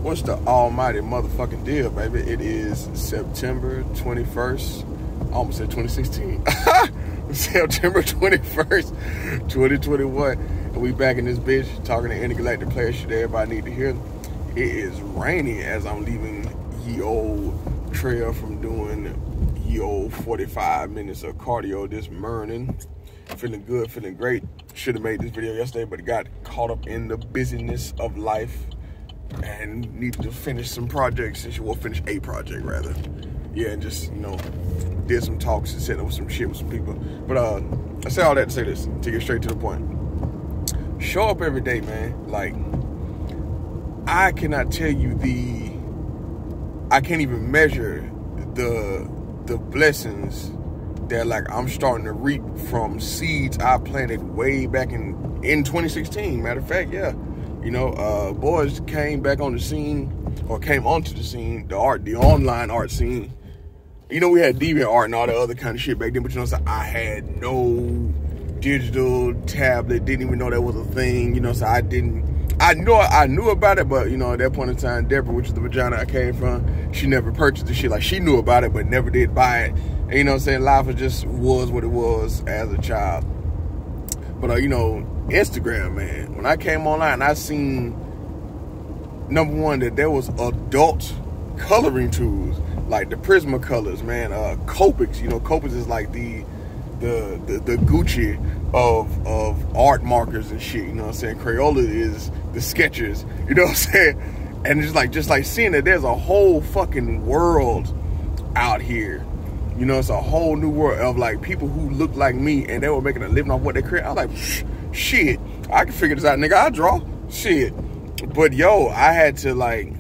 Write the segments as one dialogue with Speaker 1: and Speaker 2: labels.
Speaker 1: What's the almighty motherfucking deal, baby? It is September 21st. I almost said 2016. September 21st, 2021. And we back in this bitch talking to intergalactic players shit everybody need to hear. It is raining as I'm leaving ye old trail from doing ye old 45 minutes of cardio this morning. Feeling good, feeling great. Should have made this video yesterday, but got caught up in the busyness of life and needed to finish some projects. Well, finish a project rather. Yeah, and just, you know, did some talks and set up some shit with some people. But I say all that to say this, to get straight to the point. Show up every day, man. Like, I cannot tell you I can't even measure the blessings that, like, I'm starting to reap from seeds I planted way back in 2016. Matter of fact, yeah. You know, boys came back on the scene, or came onto the scene, the online art scene. You know, we had DeviantArt and all the other kind of shit back then, but you know, so I had no digital tablet, didn't even know that was a thing, you know, so I knew about it, but, you know, at that point in time, Deborah, which is the vagina I came from, she never purchased the shit. Like, she knew about it, but never did buy it. And, you know what I'm saying, life was what it was as a child. But, you know, Instagram, man, when I came online, I seen, number one, that there was adult coloring tools, like the Prismacolors, man, Copics. You know, Copics is like the Gucci of art markers and shit, you know what I'm saying? Crayola is the Skechers, you know what I'm saying? And it's like, just like seeing that there's a whole fucking world out here. You know, it's a whole new world of, like, people who look like me and they were making a living off what they create. I was like, shit, I can figure this out, nigga. I draw. Shit. But, yo, I had to, like,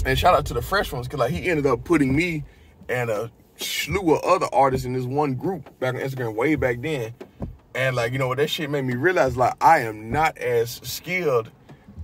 Speaker 1: and shout out to the fresh ones, because, like, he ended up putting me and a slew of other artists in this one group back on Instagram way back then. And, like, you know, that shit made me realize, like, I am not as skilled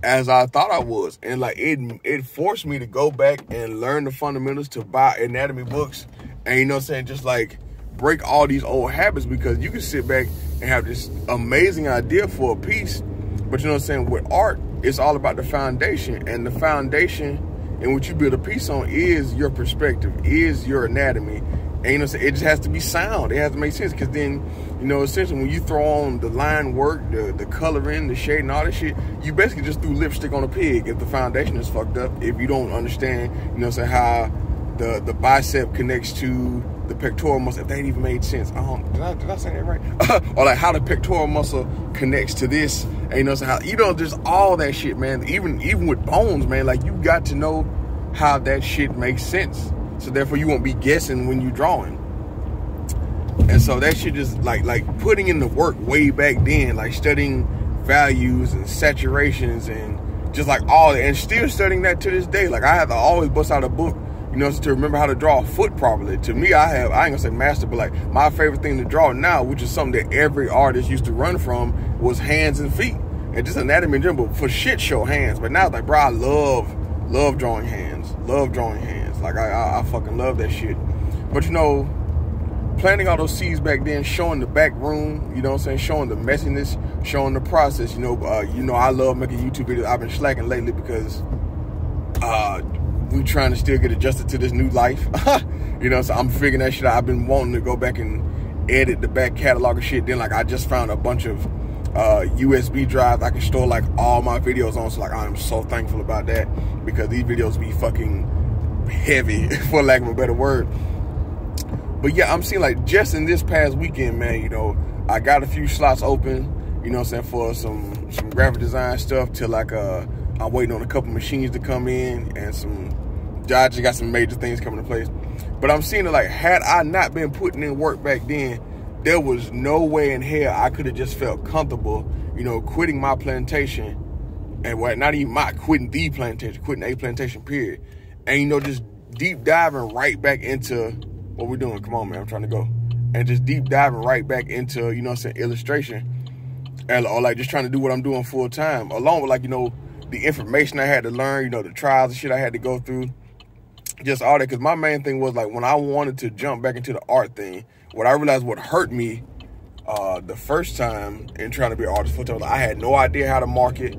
Speaker 1: as I thought I was. And, like, it forced me to go back and learn the fundamentals, to buy anatomy books. And, you know what I'm saying, just, like, break all these old habits, because you can sit back and have this amazing idea for a piece. But, you know what I'm saying, with art, it's all about the foundation. And the foundation in which you build a piece on is your perspective, is your anatomy. And, you know what I'm saying, it just has to be sound. It has to make sense, because then, you know, essentially when you throw on the line work, the coloring, the shade, and all that shit, you basically just threw lipstick on a pig if the foundation is fucked up. If you don't understand, you know what I'm saying, how the bicep connects to the pectoral muscle, if that ain't even made sense. Did I say that right? Or like how the pectoral muscle connects to this, and you know, so how, you know, there's all that shit, man. Even with bones, man, like, you got to know how that shit makes sense. So therefore you won't be guessing when you're drawing. And so that shit just like putting in the work way back then, like studying values and saturations and just like all that, and still studying that to this day. Like, I have to always bust out a book, you know, to remember how to draw a foot properly. To me, I ain't gonna say master, but like my favorite thing to draw now, which is something that every artist used to run from, was hands and feet. And just anatomy in general, but for shit show hands. But now it's like, bro, I love drawing hands. Love drawing hands. Like, I fucking love that shit. But, you know, planting all those seeds back then, showing the back room, you know what I'm saying, showing the messiness, showing the process, you know, I love making YouTube videos. I've been slacking lately because we trying to still get adjusted to this new life. You know, so I'm figuring that shit out. I've been wanting to go back and edit the back catalog of shit. Then, like, I just found a bunch of USB drives I can store, like, all my videos on. So, like, I'm so thankful about that, because these videos be fucking heavy, for lack of a better word. But yeah, I'm seeing, like, just in this past weekend, man, you know, I got a few slots open, you know what I'm saying, for some graphic design stuff, till, like, I'm waiting on a couple machines to come in, and I just got some major things coming to place. But I'm seeing it, like, had I not been putting in work back then, there was no way in hell I could have just felt comfortable, you know, quitting my plantation, and not even quitting the plantation, quitting a plantation, period. And, you know, just deep diving right back into what we're doing. Come on, man, I'm trying to go. And just deep diving right back into, you know what I'm saying, illustration. Or like just trying to do what I'm doing full time, along with, like, you know, the information I had to learn, you know, the trials and shit I had to go through. Just all that, because my main thing was, like, when I wanted to jump back into the art thing, what I realized what hurt me the first time in trying to be an artist full time, I had no idea how to market.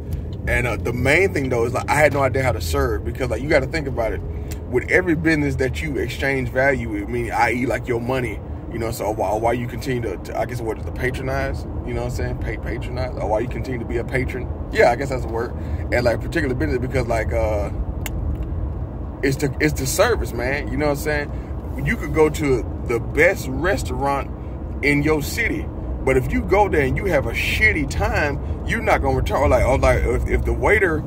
Speaker 1: And the main thing though is like I had no idea how to serve, because like you got to think about it. With every business that you exchange value with, meaning i.e. like your money, you know, so while you continue to I guess what is the patronize, you know what I'm saying, patronize, or while you continue to be a patron, yeah, I guess that's a word, and like particular business, because like it's the service, man, you know what I'm saying. You could go to the best restaurant in your city, but if you go there and you have a shitty time, you're not gonna return. Or if the waiter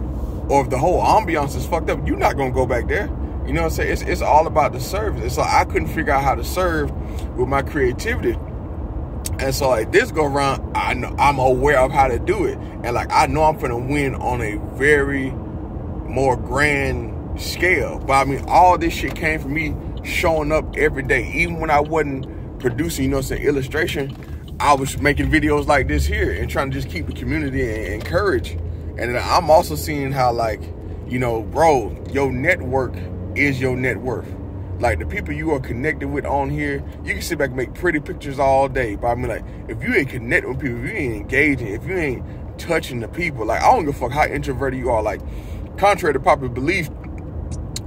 Speaker 1: or if the whole ambiance is fucked up, you're not gonna go back there. You know what I'm saying? It's all about the service. And so I couldn't figure out how to serve with my creativity. And so like this go around, I'm aware of how to do it. And like I know I'm finna win on a very more grand scale. But I mean, all this shit came from me showing up every day. Even when I wasn't producing, you know what I'm saying, illustration, I was making videos like this here and trying to just keep the community and encourage. And I'm also seeing how like, you know, bro, your network is your net worth. Like the people you are connected with on here, you can sit back and make pretty pictures all day. But I mean, like, if you ain't connecting with people, if you ain't engaging, if you ain't touching the people, like, I don't give a fuck how introverted you are. Like, contrary to popular belief,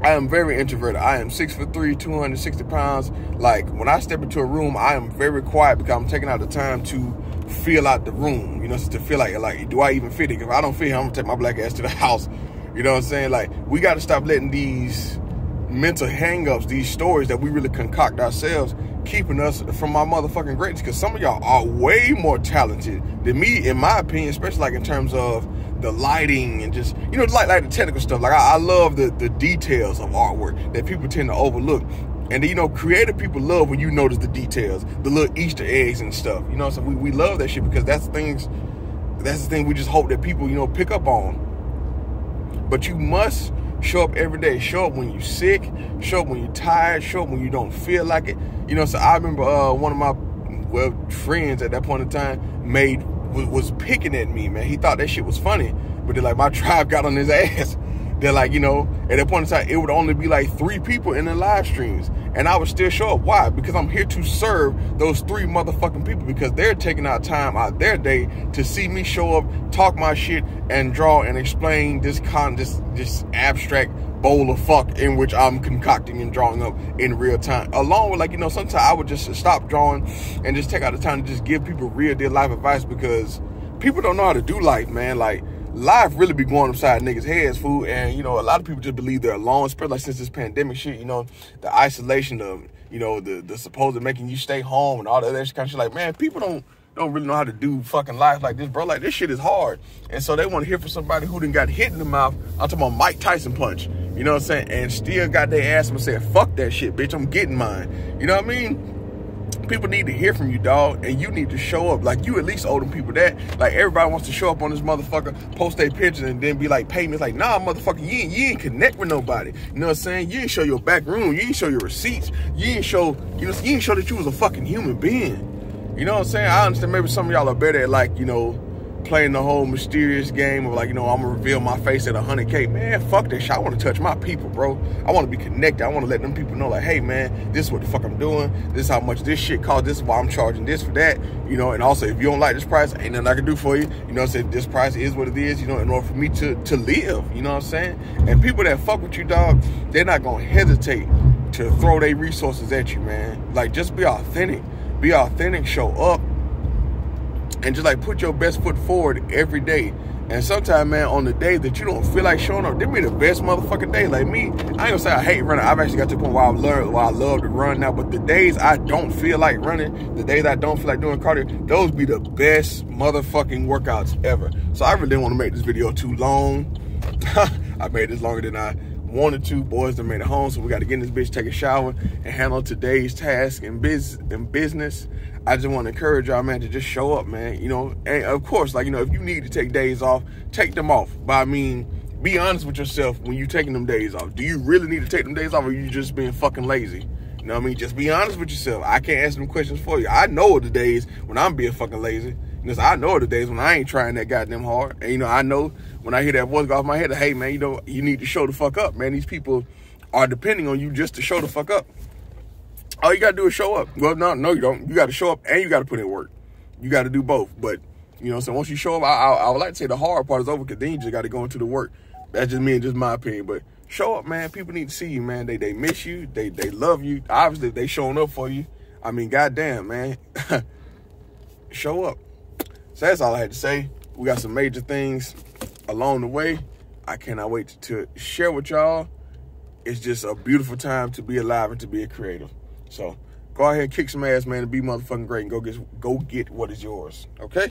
Speaker 1: I am very introverted. I am 6'3", 260 pounds. Like, when I step into a room, I am very quiet because I'm taking out the time to feel out the room. You know, to feel like, do I even fit it? If I don't fit here, I'm gonna take my black ass to the house. You know what I'm saying? Like, we got to stop letting these mental hang-ups, these stories that we really concoct ourselves, keeping us from our motherfucking greatness, because some of y'all are way more talented than me, in my opinion, especially like in terms of the lighting and just, you know, like the technical stuff. Like I love the details of artwork that people tend to overlook. And you know, creative people love when you notice the details, the little Easter eggs and stuff, you know. So we love that shit, because that's the thing we just hope that people, you know, pick up on. But you must show up every day. Show up when you're sick. Show up when you're tired. Show up when you don't feel like it. You know, so I remember one of my friends at that point in time was picking at me, man. He thought that shit was funny. But then, like, my tribe got on his ass. They're like, you know, at that point in time, it would only be like 3 people in the live streams. And I would still show up. Why? Because I'm here to serve those 3 motherfucking people, because they're taking out time out their day to see me show up, talk my shit, and draw and explain this abstract bowl of fuck in which I'm concocting and drawing up in real time. Along with, like, you know, sometimes I would just stop drawing and just take out the time to just give people real deal life advice, because people don't know how to do life, man. Like, life really be going upside niggas' heads, fool. And, you know, a lot of people just believe they're alone, especially like since this pandemic shit, you know, the isolation of, you know, the supposed making you stay home and all that other kind of shit. Like, man, people don't really know how to do fucking life like this, bro. Like, this shit is hard. And so they want to hear from somebody who done got hit in the mouth. I'm talking about Mike Tyson punch, you know what I'm saying? And still got their ass and said, fuck that shit, bitch, I'm getting mine. You know what I mean? People need to hear from you, dog, and you need to show up. Like, you at least owe them people that. Like, everybody wants to show up on this motherfucker, post their pictures, and then be like, pay me. It's like, nah, motherfucker, you ain't connect with nobody. You know what I'm saying? You ain't show your back room. You ain't show your receipts. You ain't show that you was a fucking human being. You know what I'm saying? I understand maybe some of y'all are better at, like, you know, playing the whole mysterious game of, like, you know, I'm gonna reveal my face at 100K. Man, fuck that shit. I want to touch my people, bro. I want to be connected. I want to let them people know, like, hey, man, this is what the fuck I'm doing. This is how much this shit costs. This is why I'm charging this for that. You know, and also, if you don't like this price, ain't nothing I can do for you. You know what I'm saying? This price is what it is, you know, in order for me to live. You know what I'm saying? And people that fuck with you, dog, they're not gonna hesitate to throw their resources at you, man. Like, just be authentic. Be authentic, show up, and just, like, put your best foot forward every day. And sometimes, man, on the day that you don't feel like showing up, them be the best motherfucking day. Like me, I ain't gonna say I hate running. I've actually got to the point where I love to run now. But the days I don't feel like running, the days I don't feel like doing cardio, those be the best motherfucking workouts ever. So I really didn't want to make this video too long. I made this longer than I wanted to. Boys done made it home, so we got to get in this bitch, take a shower, and handle today's task and business. I just want to encourage y'all, man, to just show up, man. You know, and of course, like, you know, if you need to take days off, take them off. But I mean, be honest with yourself when you're taking them days off. Do you really need to take them days off, or are you just being fucking lazy? You know what I mean? Just be honest with yourself. I can't answer them questions for you. I know the days when I'm being fucking lazy. Because I know the days when I ain't trying that goddamn hard. And, you know, I know when I hear that voice go off my head, hey, man, you know, you need to show the fuck up, man. These people are depending on you just to show the fuck up. All you got to do is show up. Well, no, you don't. You got to show up and you got to put in work. You got to do both. But You know what I'm saying? Once you show up, I would like to say the hard part is over, because then you just got to go into the work. That's just me and just my opinion. But show up, man. People need to see you, man. They miss you. They love you. Obviously, they showing up for you. I mean, goddamn, man. Show up. So that's all I had to say. We got some major things along the way. I cannot wait to share with y'all. It's just a beautiful time to be alive and to be a creative. So go ahead and kick some ass, man, and be motherfucking great, and go get what is yours. Okay?